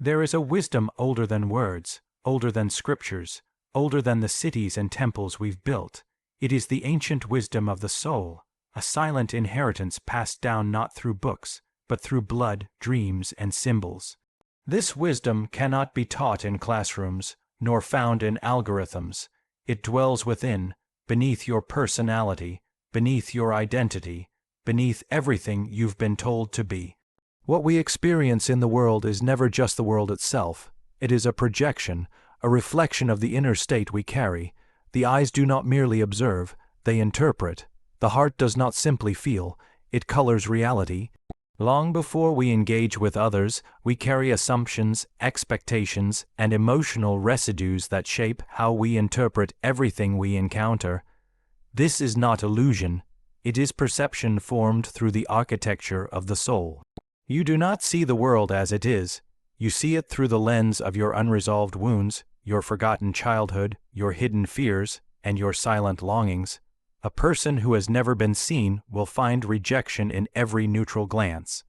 There is a wisdom older than words, older than scriptures, older than the cities and temples we've built. It is the ancient wisdom of the soul, a silent inheritance passed down not through books, but through blood, dreams, and symbols. This wisdom cannot be taught in classrooms, nor found in algorithms. It dwells within, beneath your personality, beneath your identity, beneath everything you've been told to be. What we experience in the world is never just the world itself. It is a projection, a reflection of the inner state we carry. The eyes do not merely observe, they interpret. The heart does not simply feel, it colors reality. Long before we engage with others, we carry assumptions, expectations, and emotional residues that shape how we interpret everything we encounter. This is not illusion, it is perception formed through the architecture of the soul. You do not see the world as it is, you see it through the lens of your unresolved wounds, your forgotten childhood, your hidden fears, and your silent longings. A person who has never been seen will find rejection in every neutral glance.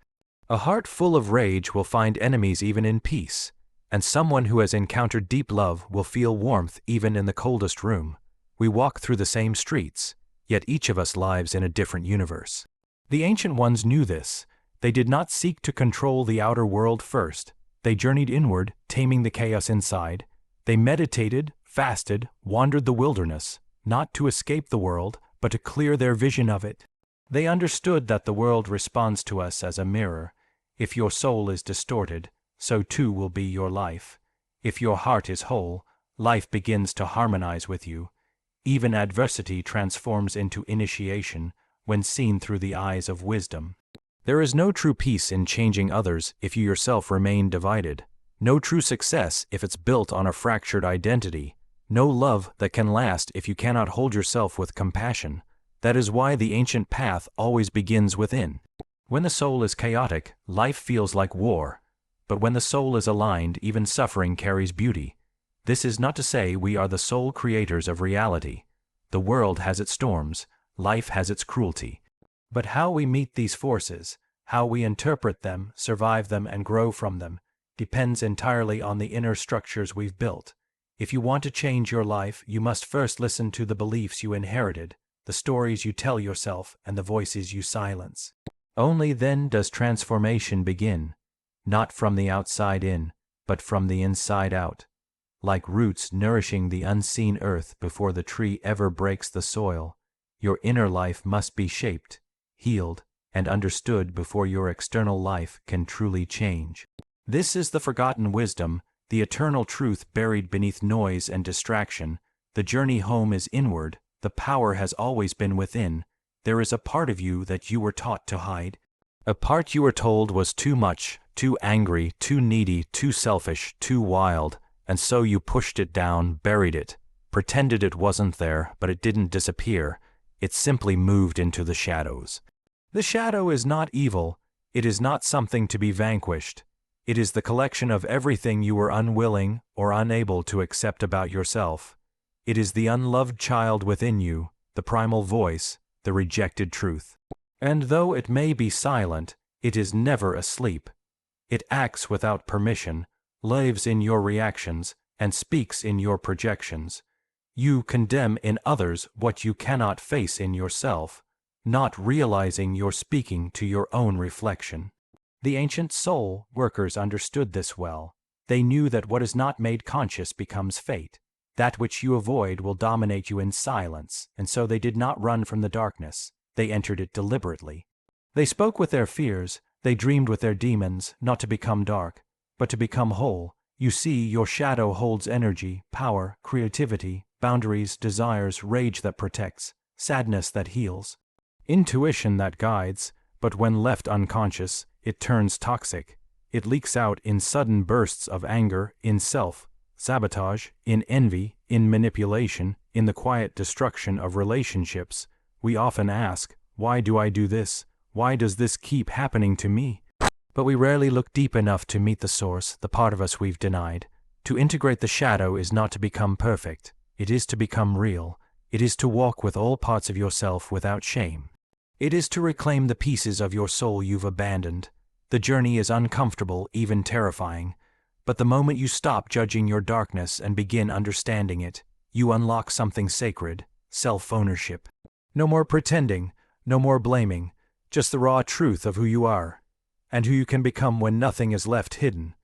A heart full of rage will find enemies even in peace, and someone who has encountered deep love will feel warmth even in the coldest room. We walk through the same streets, yet each of us lives in a different universe. The ancient ones knew this. They did not seek to control the outer world first. They journeyed inward, taming the chaos inside. They meditated, fasted, wandered the wilderness, not to escape the world, but to clear their vision of it. They understood that the world responds to us as a mirror. If your soul is distorted, so too will be your life. If your heart is whole, life begins to harmonize with you. Even adversity transforms into initiation when seen through the eyes of wisdom. There is no true peace in changing others if you yourself remain divided. No true success if it's built on a fractured identity. No love that can last if you cannot hold yourself with compassion. That is why the ancient path always begins within. When the soul is chaotic, life feels like war. But when the soul is aligned, even suffering carries beauty. This is not to say we are the sole creators of reality. The world has its storms, life has its cruelty. But how we meet these forces, how we interpret them, survive them, and grow from them, depends entirely on the inner structures we've built. If you want to change your life, you must first listen to the beliefs you inherited, the stories you tell yourself, and the voices you silence. Only then does transformation begin, not from the outside in, but from the inside out. Like roots nourishing the unseen earth before the tree ever breaks the soil, your inner life must be shaped, healed, and understood before your external life can truly change. This is the forgotten wisdom, the eternal truth buried beneath noise and distraction. The journey home is inward, the power has always been within. There is a part of you that you were taught to hide. A part you were told was too much, too angry, too needy, too selfish, too wild, and so you pushed it down, buried it, pretended it wasn't there, but it didn't disappear. It simply moved into the shadows. The shadow is not evil, it is not something to be vanquished. It is the collection of everything you were unwilling or unable to accept about yourself. It is the unloved child within you, the primal voice, the rejected truth. And though it may be silent, it is never asleep. It acts without permission, lives in your reactions, and speaks in your projections. You condemn in others what you cannot face in yourself, not realizing you're speaking to your own reflection. The ancient soul workers understood this well. They knew that what is not made conscious becomes fate. That which you avoid will dominate you in silence, and so they did not run from the darkness. They entered it deliberately. They spoke with their fears, they dreamed with their demons, not to become dark, but to become whole. You see, your shadow holds energy, power, creativity, boundaries, desires, rage that protects, sadness that heals, intuition that guides, but when left unconscious, it turns toxic. It leaks out in sudden bursts of anger, in self-sabotage, in envy, in manipulation, in the quiet destruction of relationships. We often ask, why do I do this? Why does this keep happening to me? But we rarely look deep enough to meet the source, the part of us we've denied. To integrate the shadow is not to become perfect. It is to become real. It is to walk with all parts of yourself without shame. It is to reclaim the pieces of your soul you've abandoned. The journey is uncomfortable, even terrifying. But the moment you stop judging your darkness and begin understanding it, you unlock something sacred, self-ownership. No more pretending, no more blaming, just the raw truth of who you are, and who you can become when nothing is left hidden.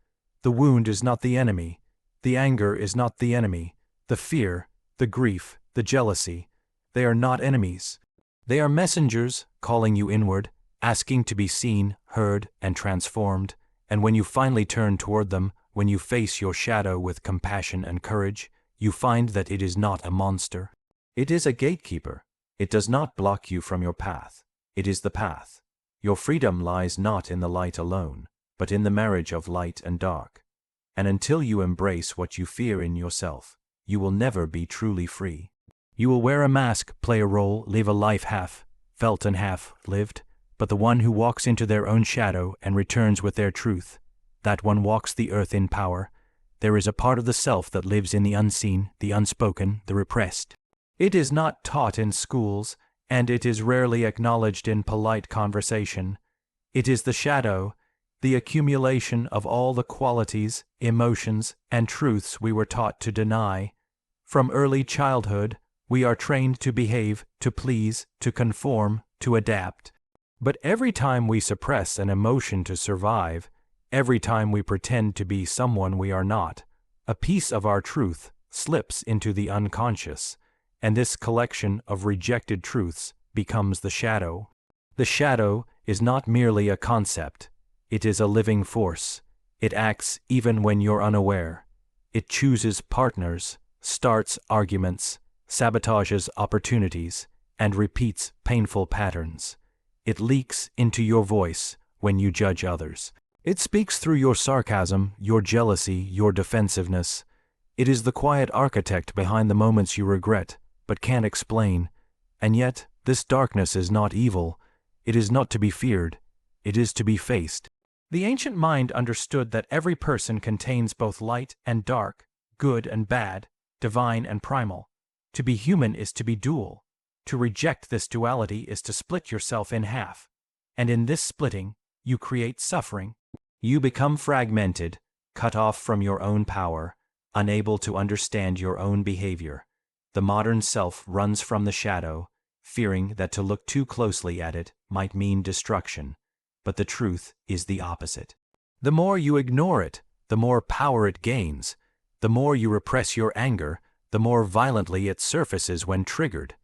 The wound is not the enemy. The anger is not the enemy. The fear, the grief, the jealousy, they are not enemies. They are messengers calling you inward, asking to be seen, heard, and transformed. And when you finally turn toward them, when you face your shadow with compassion and courage, you find that it is not a monster. It is a gatekeeper. It does not block you from your path. It is the path. Your freedom lies not in the light alone, but in the marriage of light and dark. And until you embrace what you fear in yourself, you will never be truly free. You will wear a mask, play a role, live a life half felt and half lived, but the one who walks into their own shadow and returns with their truth, that one walks the earth in power. There is a part of the self that lives in the unseen, the unspoken, the repressed. It is not taught in schools, and it is rarely acknowledged in polite conversation. It is the shadow, the accumulation of all the qualities, emotions, and truths we were taught to deny. From early childhood, we are trained to behave, to please, to conform, to adapt. But every time we suppress an emotion to survive, every time we pretend to be someone we are not, a piece of our truth slips into the unconscious, and this collection of rejected truths becomes the shadow. The shadow is not merely a concept. It is a living force. It acts even when you're unaware. It chooses partners, starts arguments, sabotages opportunities, and repeats painful patterns. It leaks into your voice when you judge others. It speaks through your sarcasm, your jealousy, your defensiveness. It is the quiet architect behind the moments you regret, but can't explain. And yet, this darkness is not evil. It is not to be feared. It is to be faced. The ancient mind understood that every person contains both light and dark, good and bad, divine and primal. To be human is to be dual. To reject this duality is to split yourself in half. And in this splitting, you create suffering. You become fragmented, cut off from your own power, unable to understand your own behavior. The modern self runs from the shadow, fearing that to look too closely at it might mean destruction. But the truth is the opposite. The more you ignore it, the more power it gains. The more you repress your anger, the more violently it surfaces when triggered.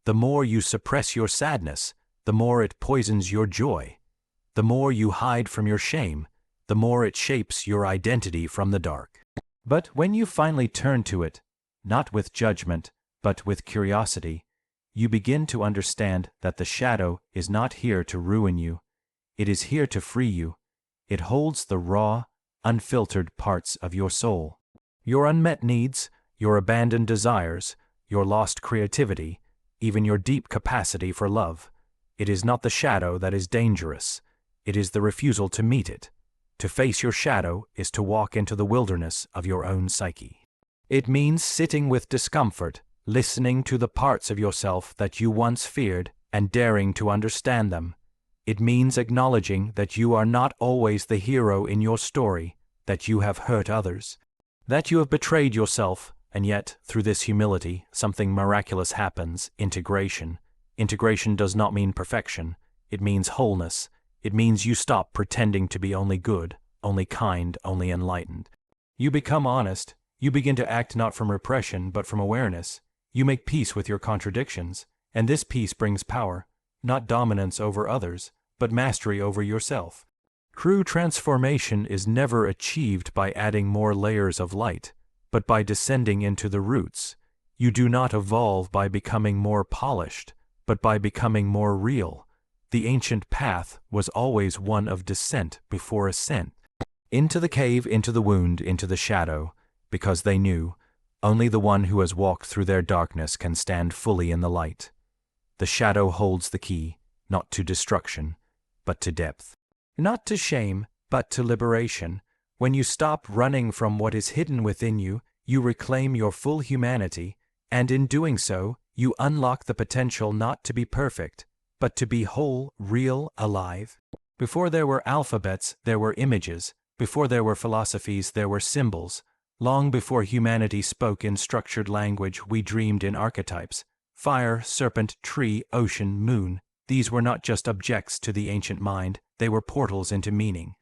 The more you suppress your sadness, the more it poisons your joy. The more you hide from your shame, the more it shapes your identity from the dark. But when you finally turn to it, not with judgment, but with curiosity, you begin to understand that the shadow is not here to ruin you. It is here to free you. It holds the raw, unfiltered parts of your soul. Your unmet needs, your abandoned desires, your lost creativity, even your deep capacity for love. It is not the shadow that is dangerous. It is the refusal to meet it. To face your shadow is to walk into the wilderness of your own psyche. It means sitting with discomfort, listening to the parts of yourself that you once feared, and daring to understand them. It means acknowledging that you are not always the hero in your story, that you have hurt others, that you have betrayed yourself, and yet, through this humility, something miraculous happens: integration. Integration does not mean perfection. It means wholeness. It means you stop pretending to be only good, only kind, only enlightened. You become honest. You begin to act not from repression, but from awareness. You make peace with your contradictions, and this peace brings power. Not dominance over others, but mastery over yourself. True transformation is never achieved by adding more layers of light, but by descending into the roots. You do not evolve by becoming more polished, but by becoming more real. The ancient path was always one of descent before ascent. Into the cave, into the wound, into the shadow, because they knew only the one who has walked through their darkness can stand fully in the light. The shadow holds the key, not to destruction, but to depth. Not to shame, but to liberation. When you stop running from what is hidden within you, you reclaim your full humanity, and in doing so, you unlock the potential not to be perfect, but to be whole, real, alive. Before there were alphabets, there were images. Before there were philosophies, there were symbols. Long before humanity spoke in structured language, we dreamed in archetypes. Fire, serpent, tree, ocean, moon. These were not just objects to the ancient mind, they were portals into meaning.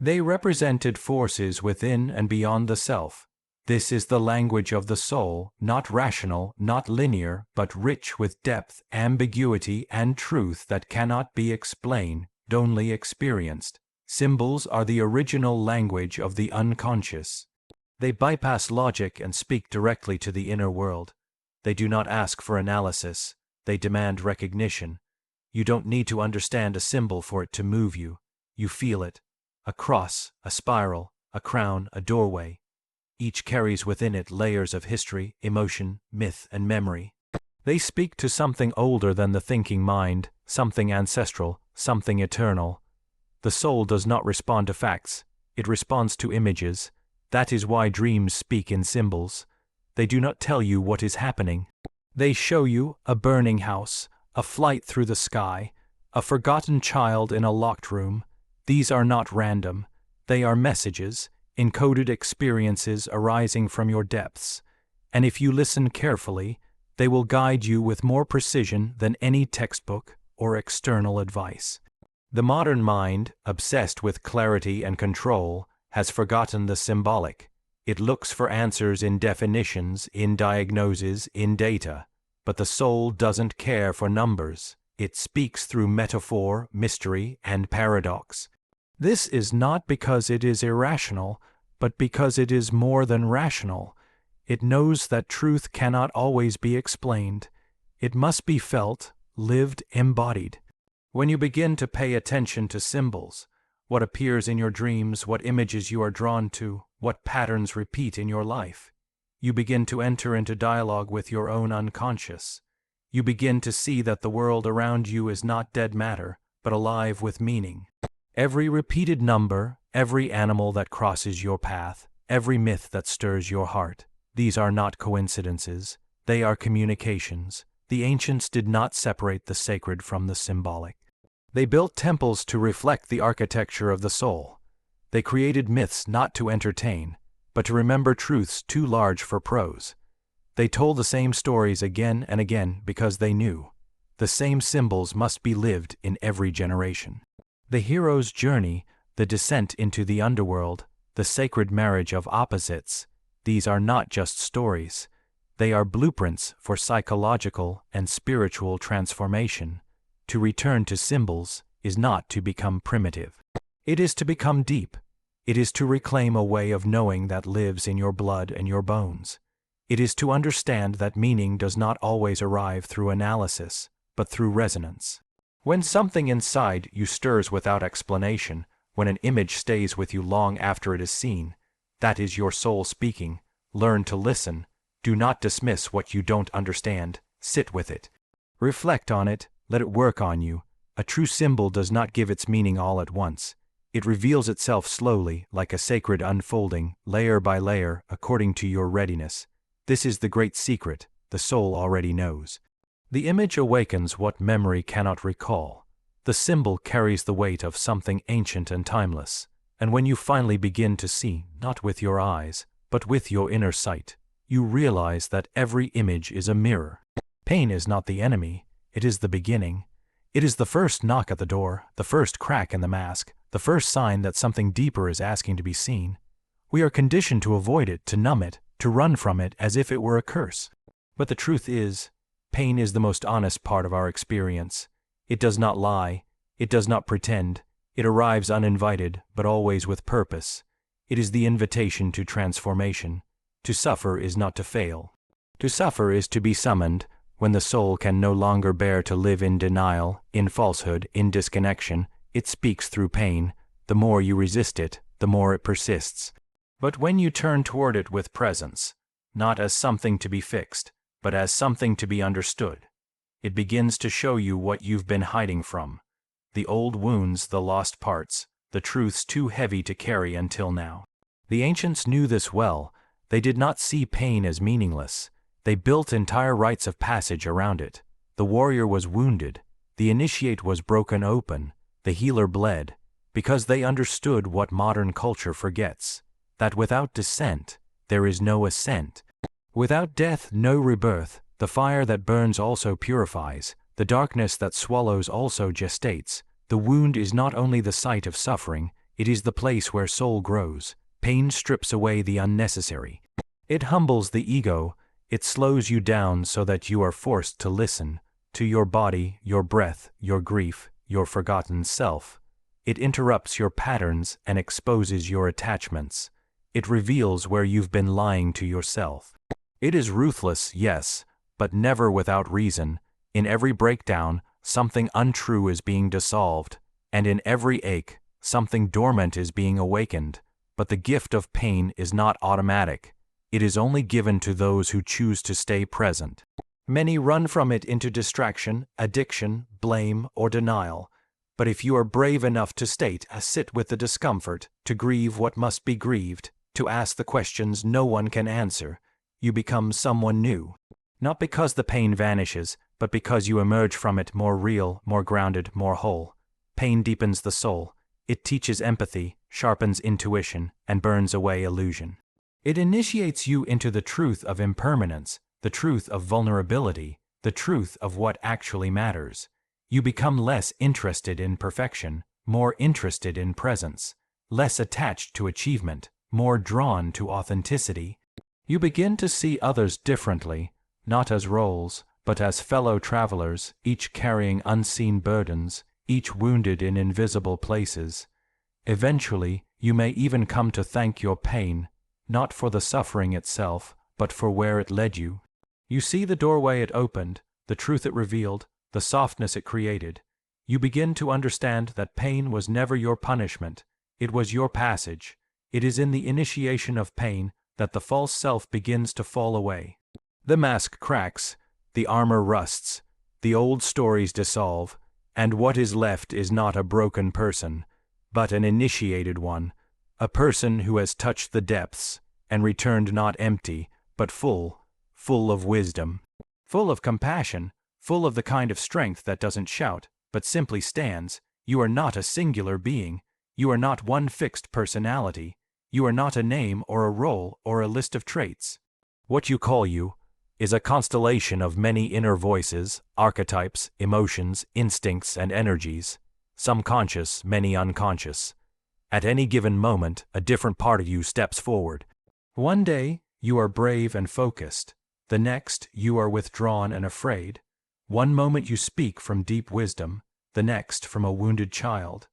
They represented forces within and beyond the self. This is the language of the soul, not rational, not linear, but rich with depth, ambiguity, and truth that cannot be explained, only experienced. Symbols are the original language of the unconscious. They bypass logic and speak directly to the inner world. They do not ask for analysis, they demand recognition. You don't need to understand a symbol for it to move you. You feel it. A cross, a spiral, a crown, a doorway. Each carries within it layers of history, emotion, myth, and memory. They speak to something older than the thinking mind, something ancestral, something eternal. The soul does not respond to facts, it responds to images. That is why dreams speak in symbols. They do not tell you what is happening. They show you a burning house, a flight through the sky, a forgotten child in a locked room. These are not random. They are messages, encoded experiences arising from your depths. And if you listen carefully, they will guide you with more precision than any textbook or external advice. The modern mind, obsessed with clarity and control, has forgotten the symbolic. It looks for answers in definitions, in diagnoses, in data. But the soul doesn't care for numbers. It speaks through metaphor, mystery, and paradox. This is not because it is irrational, but because it is more than rational. It knows that truth cannot always be explained. It must be felt, lived, embodied. When you begin to pay attention to symbols, what appears in your dreams, what images you are drawn to, what patterns repeat in your life, you begin to enter into dialogue with your own unconscious. You begin to see that the world around you is not dead matter, but alive with meaning. Every repeated number, every animal that crosses your path, every myth that stirs your heart, these are not coincidences, they are communications. The ancients did not separate the sacred from the symbolic. They built temples to reflect the architecture of the soul. They created myths not to entertain, but to remember truths too large for prose. They told the same stories again and again because they knew the same symbols must be lived in every generation. The hero's journey, the descent into the underworld, the sacred marriage of opposites, these are not just stories. They are blueprints for psychological and spiritual transformation. To return to symbols is not to become primitive. It is to become deep. It is to reclaim a way of knowing that lives in your blood and your bones. It is to understand that meaning does not always arrive through analysis, but through resonance. When something inside you stirs without explanation, when an image stays with you long after it is seen, that is your soul speaking. Learn to listen. Do not dismiss what you don't understand. Sit with it. Reflect on it. Let it work on you. A true symbol does not give its meaning all at once. It reveals itself slowly, like a sacred unfolding, layer by layer, according to your readiness. This is the great secret, the soul already knows. The image awakens what memory cannot recall. The symbol carries the weight of something ancient and timeless. And when you finally begin to see, not with your eyes, but with your inner sight, you realize that every image is a mirror. Pain is not the enemy, it is the beginning. It is the first knock at the door, the first crack in the mask, the first sign that something deeper is asking to be seen. We are conditioned to avoid it, to numb it, to run from it as if it were a curse. But the truth is, pain is the most honest part of our experience. It does not lie, it does not pretend, it arrives uninvited, but always with purpose. It is the invitation to transformation. To suffer is not to fail. To suffer is to be summoned, when the soul can no longer bear to live in denial, in falsehood, in disconnection. It speaks through pain. The more you resist it, the more it persists. But when you turn toward it with presence, not as something to be fixed, but as something to be understood, it begins to show you what you've been hiding from. The old wounds, the lost parts, the truths too heavy to carry until now. The ancients knew this well. They did not see pain as meaningless. They built entire rites of passage around it. The warrior was wounded. The initiate was broken open. The healer bled. because they understood what modern culture forgets, that without descent, there is no ascent. Without death, no rebirth. The fire that burns also purifies. The darkness that swallows also gestates. The wound is not only the site of suffering, it is the place where soul grows. Pain strips away the unnecessary. It humbles the ego. It slows you down so that you are forced to listen to your body, your breath, your grief, your forgotten self. It interrupts your patterns and exposes your attachments. It reveals where you've been lying to yourself. It is ruthless, yes, but never without reason. In every breakdown, something untrue is being dissolved, and in every ache, something dormant is being awakened. But the gift of pain is not automatic. It is only given to those who choose to stay present. Many run from it into distraction, addiction, blame, or denial. But if you are brave enough to sit with the discomfort, to grieve what must be grieved, to ask the questions no one can answer, you become someone new. Not because the pain vanishes, but because you emerge from it more real, more grounded, more whole. Pain deepens the soul. It teaches empathy, sharpens intuition, and burns away illusion. It initiates you into the truth of impermanence, the truth of vulnerability, the truth of what actually matters. You become less interested in perfection, more interested in presence, less attached to achievement, more drawn to authenticity. You begin to see others differently, not as roles, but as fellow travelers, each carrying unseen burdens, each wounded in invisible places. Eventually, you may even come to thank your pain, not for the suffering itself, but for where it led you. You see the doorway it opened, the truth it revealed, the softness it created. You begin to understand that pain was never your punishment, it was your passage. It is in the initiation of pain that the false self begins to fall away. The mask cracks, the armor rusts, the old stories dissolve, and what is left is not a broken person, but an initiated one, a person who has touched the depths and returned not empty, but full of wisdom, full of compassion, full of the kind of strength that doesn't shout, but simply stands. You are not a singular being. You are not one fixed personality. You are not a name or a role or a list of traits. What you call you is a constellation of many inner voices, archetypes, emotions, instincts, and energies, some conscious, many unconscious. At any given moment, a different part of you steps forward. One day, you are brave and focused. The next, you are withdrawn and afraid. One moment you speak from deep wisdom, the next from a wounded child.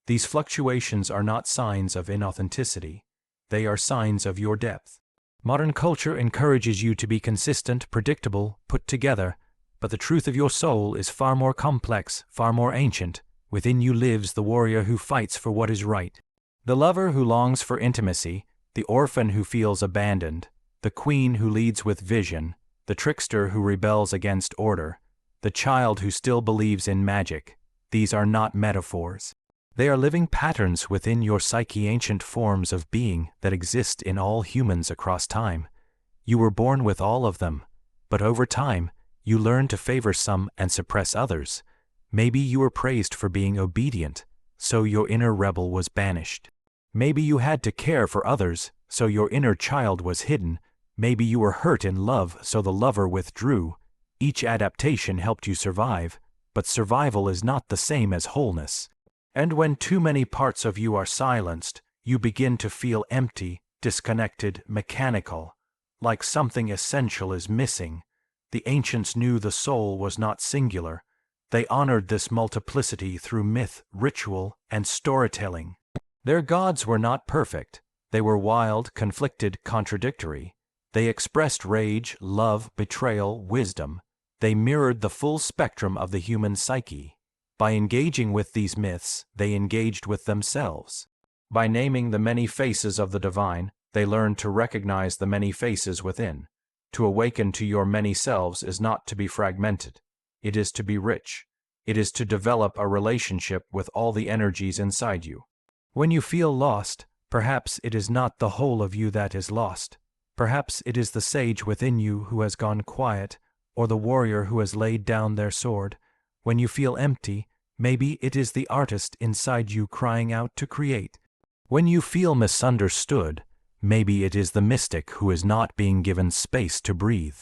These fluctuations are not signs of inauthenticity. They are signs of your depth. Modern culture encourages you to be consistent, predictable, put together, but the truth of your soul is far more complex, far more ancient. Within you lives the warrior who fights for what is right, the lover who longs for intimacy, the orphan who feels abandoned, the queen who leads with vision, the trickster who rebels against order, the child who still believes in magic. These are not metaphors. They are living patterns within your psyche, ancient forms of being that exist in all humans across time. You were born with all of them, but over time, you learn to favor some and suppress others. Maybe you were praised for being obedient, so your inner rebel was banished. Maybe you had to care for others, so your inner child was hidden. Maybe you were hurt in love, so the lover withdrew. Each adaptation helped you survive, but survival is not the same as wholeness. And when too many parts of you are silenced, you begin to feel empty, disconnected, mechanical, like something essential is missing. The ancients knew the soul was not singular. They honored this multiplicity through myth, ritual, and storytelling. Their gods were not perfect. They were wild, conflicted, contradictory. They expressed rage, love, betrayal, wisdom. They mirrored the full spectrum of the human psyche. By engaging with these myths, they engaged with themselves. By naming the many faces of the divine, they learned to recognize the many faces within. To awaken to your many selves is not to be fragmented. It is to be rich. It is to develop a relationship with all the energies inside you. When you feel lost, perhaps it is not the whole of you that is lost. Perhaps it is the sage within you who has gone quiet, or the warrior who has laid down their sword. When you feel empty, Maybe it is the artist inside you crying out to create. When you feel misunderstood, maybe it is the mystic who is not being given space to breathe.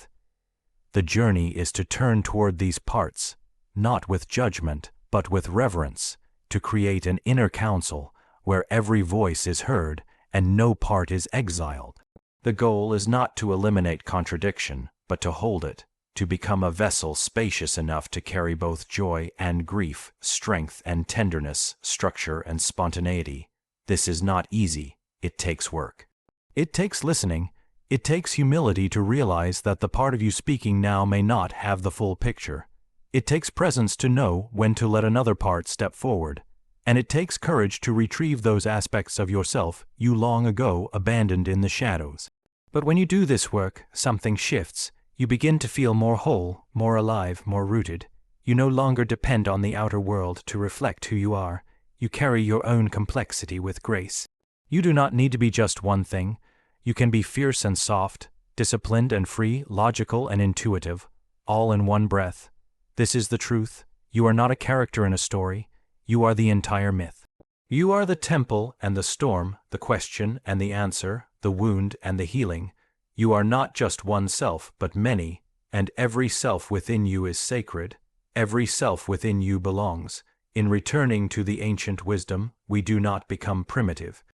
The journey is to turn toward these parts, not with judgment, but with reverence, to create an inner council where every voice is heard and no part is exiled. The goal is not to eliminate contradiction, but to hold it, to become a vessel spacious enough to carry both joy and grief, strength and tenderness, structure and spontaneity. This is not easy. It takes work. It takes listening. It takes humility to realize that the part of you speaking now may not have the full picture. It takes presence to know when to let another part step forward. And it takes courage to retrieve those aspects of yourself you long ago abandoned in the shadows. But when you do this work, something shifts. You begin to feel more whole, more alive, more rooted. You no longer depend on the outer world to reflect who you are. You carry your own complexity with grace. You do not need to be just one thing. You can be fierce and soft, disciplined and free, logical and intuitive, all in one breath. This is the truth. You are not a character in a story. You are the entire myth. You are the temple and the storm, the question and the answer, the wound and the healing. You are not just one self, but many, and every self within you is sacred. Every self within you belongs. In returning to the ancient wisdom, we do not become primitive.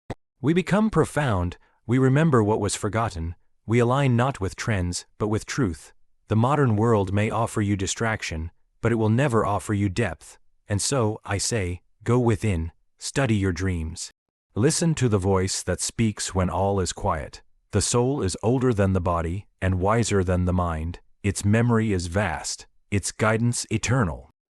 We become profound. We remember what was forgotten. We align not with trends, but with truth. The modern world may offer you distraction, but it will never offer you depth. And so, I say, go within, study your dreams. Listen to the voice that speaks when all is quiet. The soul is older than the body and wiser than the mind. Its memory is vast, its guidance eternal.